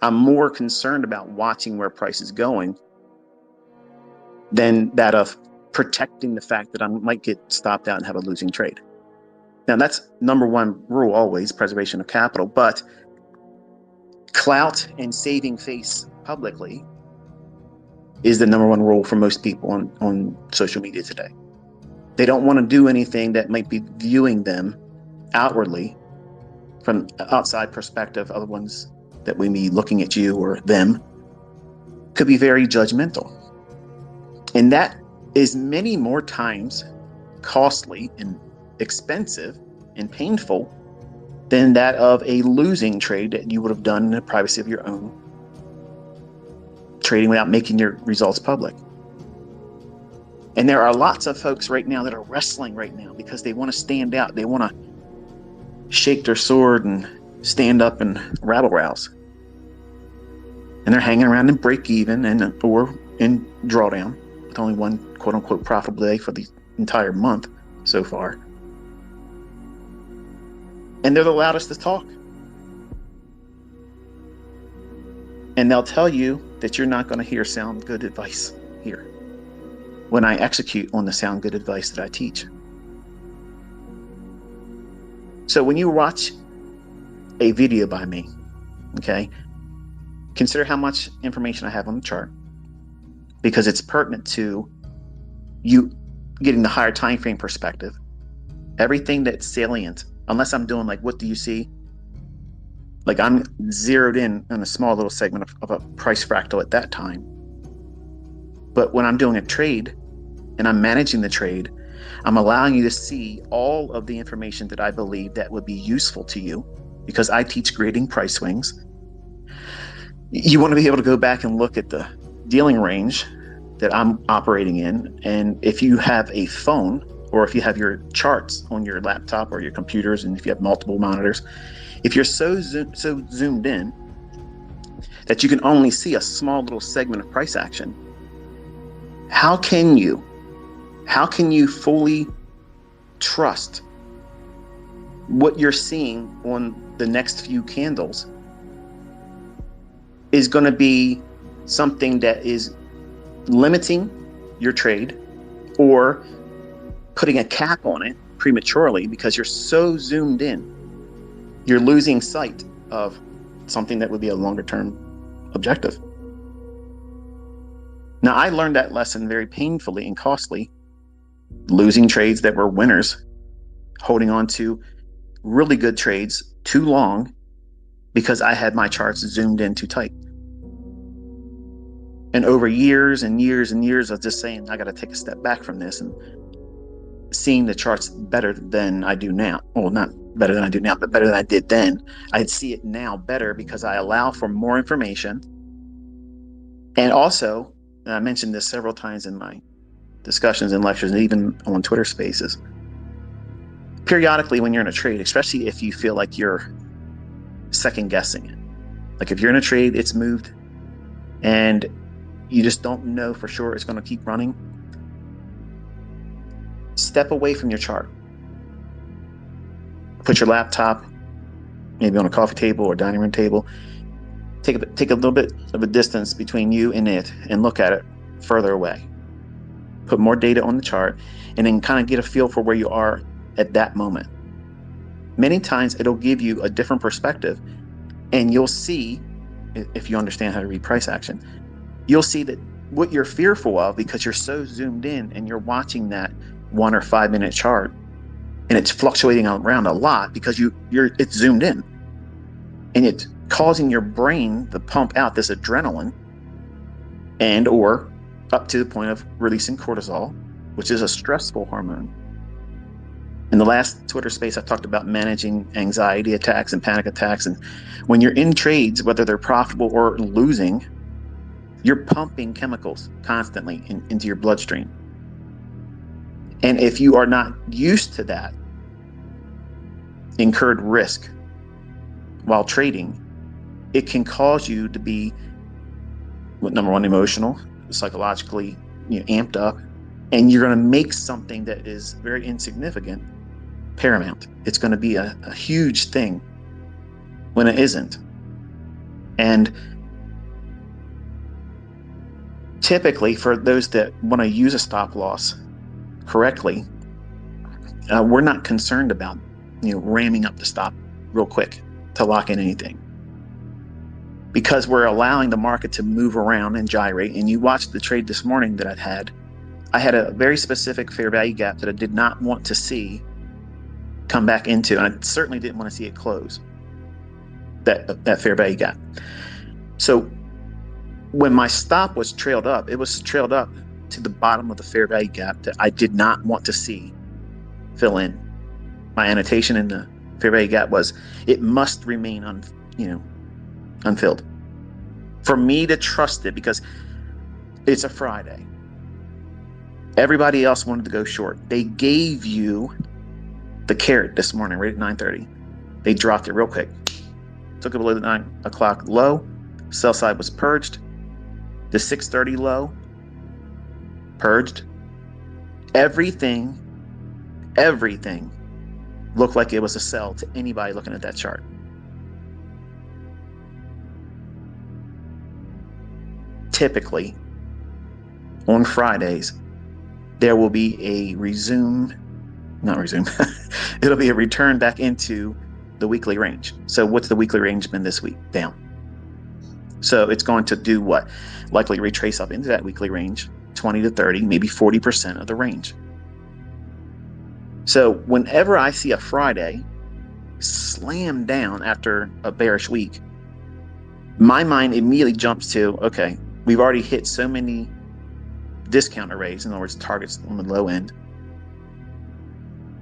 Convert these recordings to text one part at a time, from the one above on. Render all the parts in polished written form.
I'm more concerned about watching where price is going than that of protecting the fact that I might get stopped out and have a losing trade. Now, that's number one rule always, preservation of capital, but clout and saving face publicly is the number one rule for most people on social media today. They don't want to do anything that might be viewing them outwardly from outside perspective, other ones that we be looking at you or them could be very judgmental. And that is many more times costly and expensive and painful than that of a losing trade that you would have done in the privacy of your own, trading without making your results public. And there are lots of folks right now that are wrestling right now because they want to stand out. They want to shake their sword and stand up and rabble rouse. And they're hanging around in break even or in drawdown with only one quote unquote profitable day for the entire month so far. And they're the loudest to talk. And they'll tell you that you're not going to hear sound good advice here when I execute on the sound good advice that I teach. So when you watch a video by me, okay, consider how much information I have on the chart, because it's pertinent to you getting the higher time frame perspective. Everything that's salient, unless I'm doing like, what do you see? Like I'm zeroed in on a small little segment of a price fractal at that time. But when I'm doing a trade and I'm managing the trade, I'm allowing you to see all of the information that I believe that would be useful to you, because I teach grading price swings. You want to be able to go back and look at the dealing range that I'm operating in. And if you have a phone, or if you have your charts on your laptop or your computers, and if you have multiple monitors, if you're so zoomed in that you can only see a small little segment of price action, how can you fully trust what you're seeing on the next few candles is going to be something that is limiting your trade or putting a cap on it prematurely because you're so zoomed in? You're losing sight of something that would be a longer term objective. Now, I learned that lesson very painfully and costly, losing trades that were winners, holding on to really good trades too long because I had my charts zoomed in too tight. And over years and years and years of just saying, I got to take a step back from this, and seeing the charts better than I do now. Well, not better than I do now, but better than I did then. I'd see it now better because I allow for more information. And also, and I mentioned this several times in my discussions and lectures and even on Twitter Spaces, periodically when you're in a trade, especially if you feel like you're second guessing it, like if you're in a trade, it's moved and you just don't know for sure it's going to keep running, step away from your chart. Put your laptop maybe on a coffee table or dining room table. Take a little bit of a distance between you and it and look at it further away. Put more data on the chart and then kind of get a feel for where you are at that moment. Many times it'll give you a different perspective, and you'll see, if you understand how to read price action, you'll see that what you're fearful of, because you're so zoomed in and you're watching that 1 or 5 minute chart and it's fluctuating around a lot because it's zoomed in, and it's causing your brain to pump out this adrenaline and or up to the point of releasing cortisol, which is a stressful hormone. In the last Twitter space, I talked about managing anxiety attacks and panic attacks. And when you're in trades, whether they're profitable or losing, you're pumping chemicals constantly into your bloodstream. And if you are not used to that incurred risk while trading, it can cause you to be, number one, emotional, psychologically amped up, and you're going to make something that is very insignificant paramount. It's going to be a huge thing when it isn't. And typically, for those that want to use a stop loss correctly, we're not concerned about ramming up the stop real quick to lock in anything, because we're allowing the market to move around and gyrate. And you watched the trade this morning that I had a very specific fair value gap that I did not want to see come back into, and I certainly didn't want to see it close that fair value gap. So when my stop was trailed up, it was trailed up to the bottom of the fair value gap that I did not want to see fill in. My annotation in the fair value gap was, it must remain unfilled for me to trust it, because it's a Friday. Everybody else wanted to go short. They gave you the carrot this morning right at 9:30. They dropped it real quick, took it below the 9 o'clock low. Sell side was purged. The 6:30 low purged. Everything looked like it was a sell to anybody looking at that chart. Typically, on Fridays, there will be a it'll be a return back into the weekly range. So what's the weekly range been this week? Down. So it's going to do what? Likely retrace up into that weekly range, 20 to 30, maybe 40% of the range. So whenever I see a Friday slam down after a bearish week, my mind immediately jumps to, okay, we've already hit so many discount arrays, in other words, targets on the low end.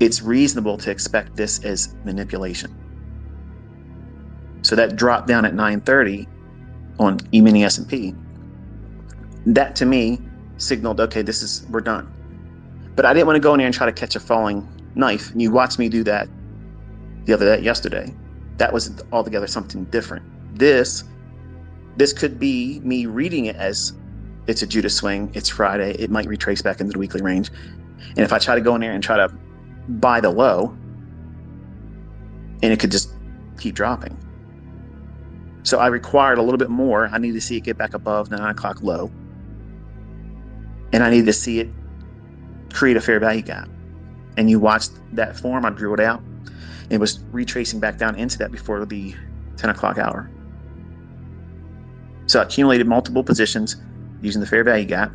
It's reasonable to expect this as manipulation. So that drop down at 9:30 on E-mini S&P, that to me signaled, okay, we're done. But I didn't want to go in there and try to catch a falling knife. And you watched me do that yesterday. That was altogether something different. This could be me reading it as it's a Judas swing. It's Friday. It might retrace back into the weekly range. And if I try to go in there and try to buy the low, and it could just keep dropping. So I required a little bit more. I need to see it get back above the 9 o'clock low. And I need to see it create a fair value gap. And you watched that form. I drew it out. It was retracing back down into that before the 10 o'clock hour. So I accumulated multiple positions using the fair value gap.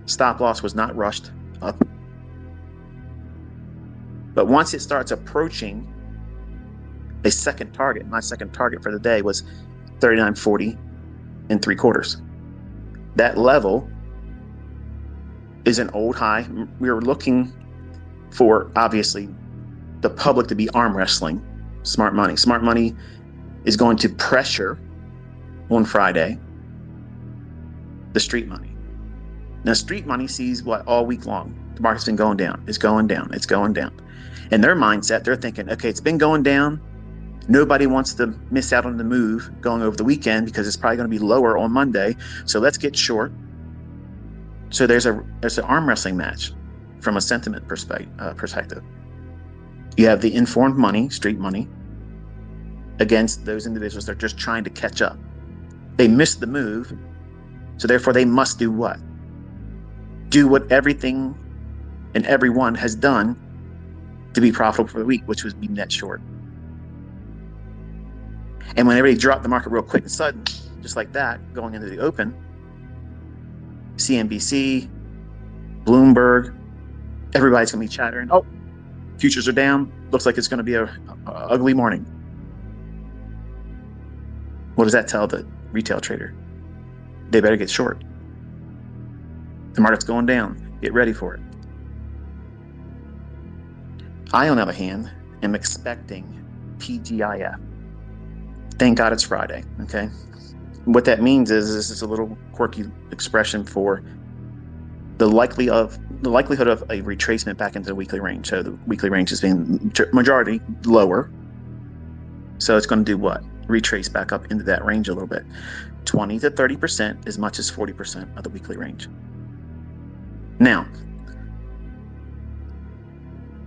Stop loss was not rushed up. But once it starts approaching a second target, my second target for the day was 39.40 and 3/4. That level is an old high. We were looking for, obviously, the public to be arm wrestling smart money. Smart money is going to pressure on Friday the street money. Now, street money sees what all week long? The market's been going down. It's going down. It's going down. In their mindset, they're thinking, okay, it's been going down. Nobody wants to miss out on the move going over the weekend because it's probably going to be lower on Monday. So let's get short. So there's an arm wrestling match from a sentiment perspective. You have the informed money, street money, against those individuals that are just trying to catch up. They missed the move, so therefore they must do what? Do what everything and everyone has done to be profitable for the week, which was be net short. And when everybody dropped the market real quick and sudden, just like that, going into the open, CNBC, Bloomberg, everybody's going to be chattering, oh, futures are down. Looks like it's going to be a ugly morning. What does that tell the retail trader? They better get short. The market's going down. Get ready for it. I, on the other hand, am expecting TGIF. Thank God it's Friday, okay? What that means is this is a little quirky expression for the likelihood of a retracement back into the weekly range. So the weekly range is being majority lower. So it's going to do what? Retrace back up into that range a little bit. 20 to 30%, as much as 40% of the weekly range. Now,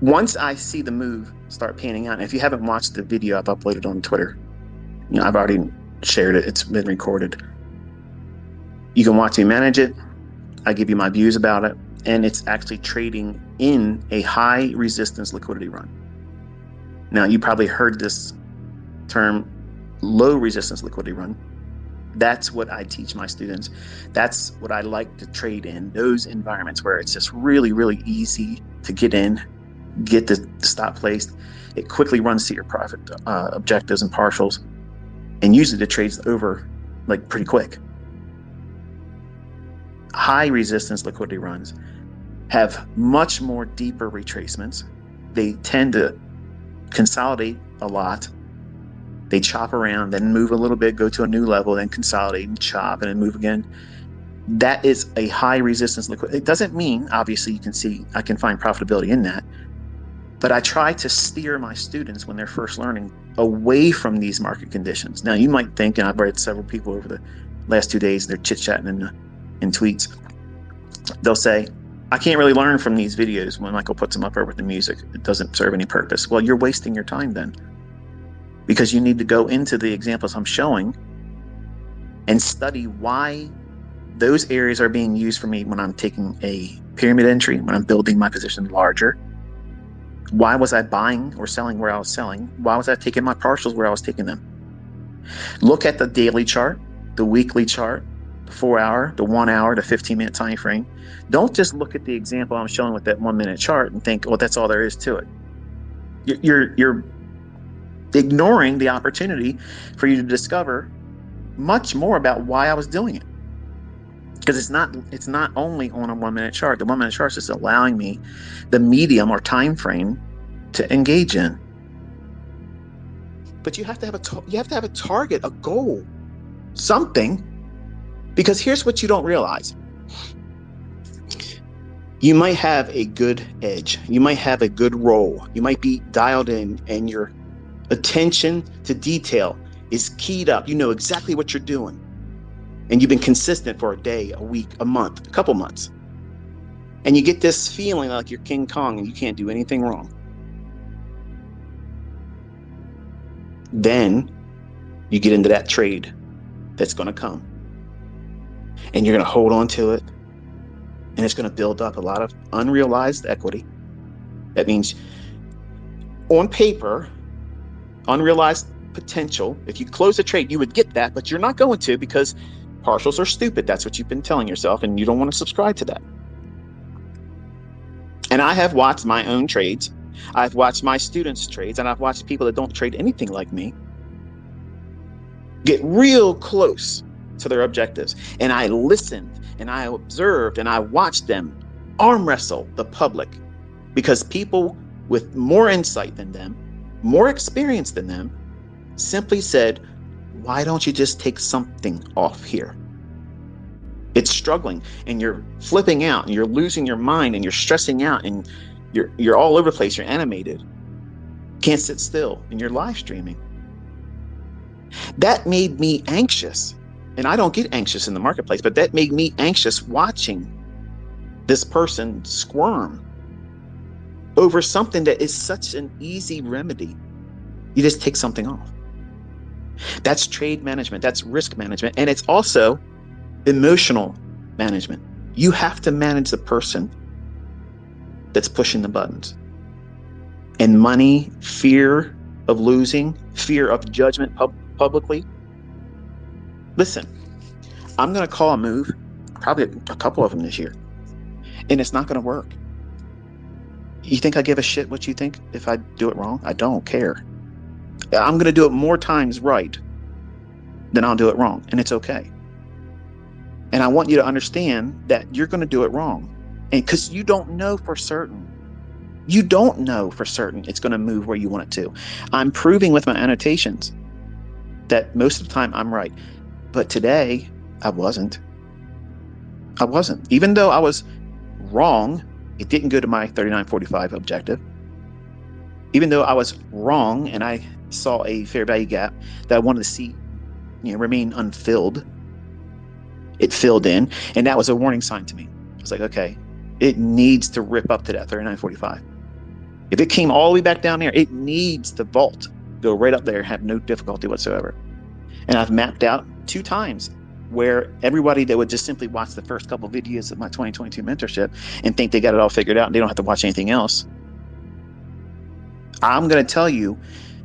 once I see the move start panning out, and if you haven't watched the video I've uploaded on Twitter, I've already shared it. It's been recorded. You can watch me manage it. I give you my views about it. And it's actually trading in a high resistance liquidity run. Now, you probably heard this term, low resistance liquidity run. That's what I teach my students. That's what I like to trade in, those environments where it's just really, really easy to get in, get the stop placed. It quickly runs to your profit objectives and partials. And usually the trade's over like pretty quick. High resistance liquidity runs have much more deeper retracements. They tend to consolidate a lot. They chop around, then move a little bit, go to a new level, then consolidate and chop and then move again. That is a high resistance liquidity. It doesn't mean, obviously, you can see I can find profitability in that, but I try to steer my students when they're first learning away from these market conditions. Now, you might think, and I've read several people over the last 2 days, they're chit-chatting in tweets. They'll say, I can't really learn from these videos when Michael puts them up there with the music. It doesn't serve any purpose. Well, you're wasting your time then, because you need to go into the examples I'm showing and study why those areas are being used for me when I'm taking a pyramid entry, when I'm building my position larger. Why was I buying or selling where I was selling? Why was I taking my partials where I was taking them? Look at the daily chart, the weekly chart, the 4 hour, the 1 hour, the 15-minute time frame. Don't just look at the example I'm showing with that 1 minute chart and think, well, that's all there is to it. You're ignoring the opportunity for you to discover much more about why I was doing it. Because it's not only on a 1 minute chart. The 1 minute chart is just allowing me the medium or time frame to engage in. But you have to have a target, a goal, something. Because here's what you don't realize. You might have a good edge. You might have a good role. You might be dialed in, and your attention to detail is keyed up. You know exactly what you're doing. And you've been consistent for a day, a week, a month, a couple months. And you get this feeling like you're King Kong and you can't do anything wrong. Then you get into that trade that's going to come. And you're going to hold on to it. And it's going to build up a lot of unrealized equity. That means on paper, unrealized potential. If you close a trade, you would get that, but you're not going to, because partials are stupid. That's what you've been telling yourself, and you don't want to subscribe to that. And I have watched my own trades. I've watched my students' trades, and I've watched people that don't trade anything like me get real close to their objectives. And I listened, and I observed, and I watched them arm wrestle the public, because people with more insight than them, more experience than them, simply said, why don't you just take something off here? It's struggling, and you're flipping out, and you're losing your mind, and you're stressing out, and you're all over the place. You're animated, can't sit still, and you're live streaming. That made me anxious, and I don't get anxious in the marketplace, but that made me anxious watching this person squirm over something that is such an easy remedy. You just take something off. That's trade management. That's risk management. And it's also emotional management. You have to manage the person that's pushing the buttons. And money, fear of losing, fear of judgment publicly. Listen, I'm going to call a move, probably a couple of them this year, and it's not going to work. You think I give a shit what you think if I do it wrong? I don't care. I'm going to do it more times right than I'll do it wrong, and it's okay. And I want you to understand that you're going to do it wrong, and because you don't know for certain. You don't know for certain it's going to move where you want it to. I'm proving with my annotations that most of the time I'm right, but today I wasn't. Even though I was wrong, it didn't go to my 39.45 objective. Even though I was wrong and I saw a fair value gap that I wanted to see, remain unfilled, it filled in, and that was a warning sign to me. I was like, okay, it needs to rip up to that 39.45. If it came all the way back down there, it needs to vault, go right up there, have no difficulty whatsoever. And I've mapped out 2 times where everybody that would just simply watch the first couple of videos of my 2022 mentorship and think they got it all figured out and they don't have to watch anything else. I'm going to tell you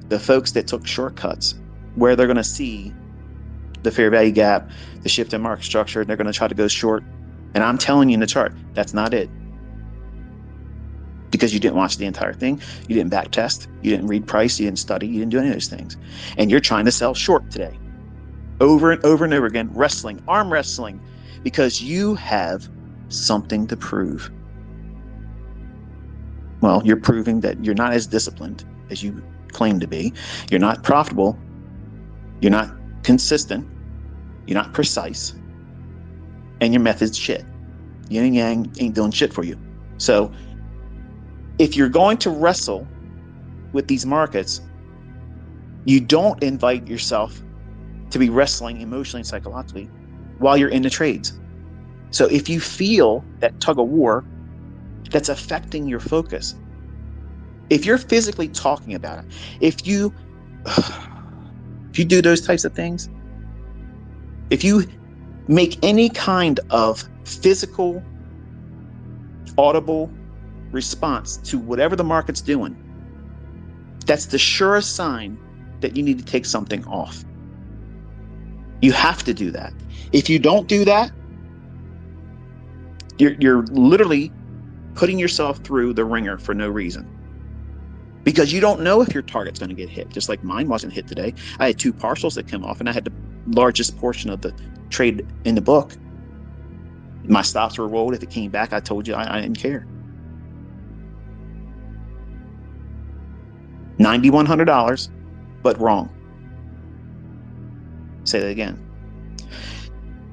the folks that took shortcuts where they're going to see the fair value gap, the shift in market structure, and they're going to try to go short. And I'm telling you in the chart, that's not it. Because you didn't watch the entire thing, you didn't back test, you didn't read price, you didn't study, you didn't do any of those things. And you're trying to sell short today. Over and over and over again, wrestling, arm wrestling, because you have something to prove. Well, you're proving that you're not as disciplined as you claim to be. You're not profitable. You're not consistent. You're not precise. And your method's shit. Yin and yang ain't doing shit for you. So if you're going to wrestle with these markets, you don't invite yourself to be wrestling emotionally and psychologically while you're in the trades. So if you feel that tug of war that's affecting your focus, if you're physically talking about it, if you do those types of things, if you make any kind of physical, audible response to whatever the market's doing, that's the surest sign that you need to take something off. You have to do that. If you don't do that, you're literally putting yourself through the ringer for no reason. Because you don't know if your target's going to get hit, just like mine wasn't hit today. I had 2 partials that came off, and I had the largest portion of the trade in the book. My stops were rolled. If it came back, I told you I didn't care. $9,100, but wrong. Say that again.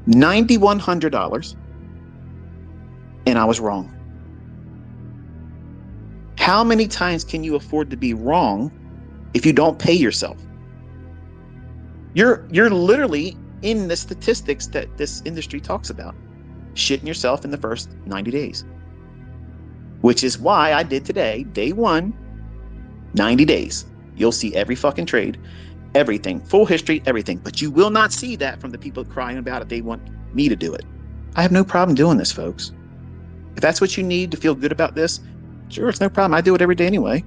$9,100, and I was wrong. How many times can you afford to be wrong if you don't pay yourself? You're literally in the statistics that this industry talks about, shitting yourself in the first 90 days. Which is why I did today, day 1, 90 days. You'll see every fucking trade, everything, full history, everything. But you will not see that from the people crying about it. They want me to do it. I have no problem doing this, folks. If that's what you need to feel good about this, sure, it's no problem. I do it every day anyway.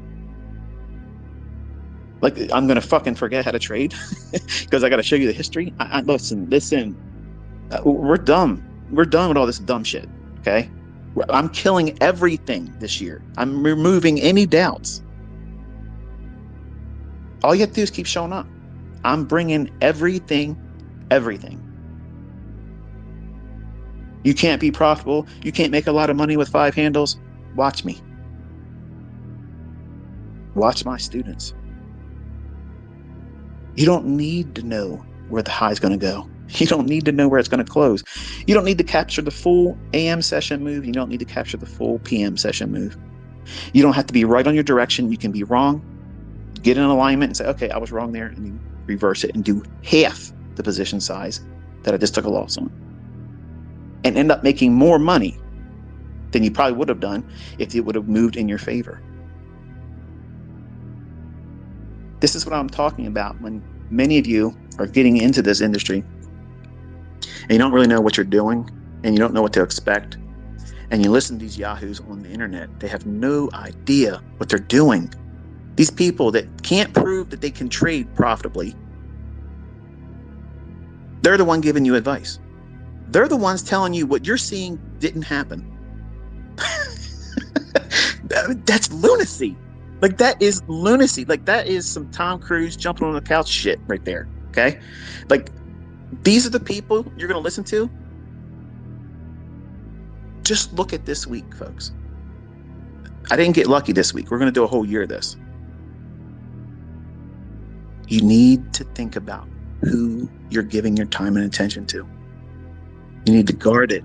Like, I'm going to fucking forget how to trade because I got to show you the history. Listen. We're dumb. We're done with all this dumb shit, okay? I'm killing everything this year. I'm removing any doubts. All you have to do is keep showing up. I'm bringing everything. You can't be profitable. You can't make a lot of money with 5 handles. Watch me. Watch my students. You don't need to know where the high is going to go. You don't need to know where it's going to close. You don't need to capture the full AM session move. You don't need to capture the full PM session move. You don't have to be right on your direction. You can be wrong, get in alignment and say, okay, I was wrong there, and you reverse it and do half the position size that I just took a loss on, and end up making more money than you probably would have done if it would have moved in your favor. This is what I'm talking about when many of you are getting into this industry and you don't really know what you're doing and you don't know what to expect, and you listen to these yahoos on the internet. They have no idea what they're doing. These people that can't prove that they can trade profitably, they're the one giving you advice. They're the ones telling you what you're seeing didn't happen. That's lunacy. Like, that is lunacy. Like, that is some Tom Cruise jumping on the couch shit right there. Okay? Like, these are the people you're going to listen to. Just look at this week, folks. I didn't get lucky this week. We're going to do a whole year of this. You need to think about who you're giving your time and attention to. You need to guard it.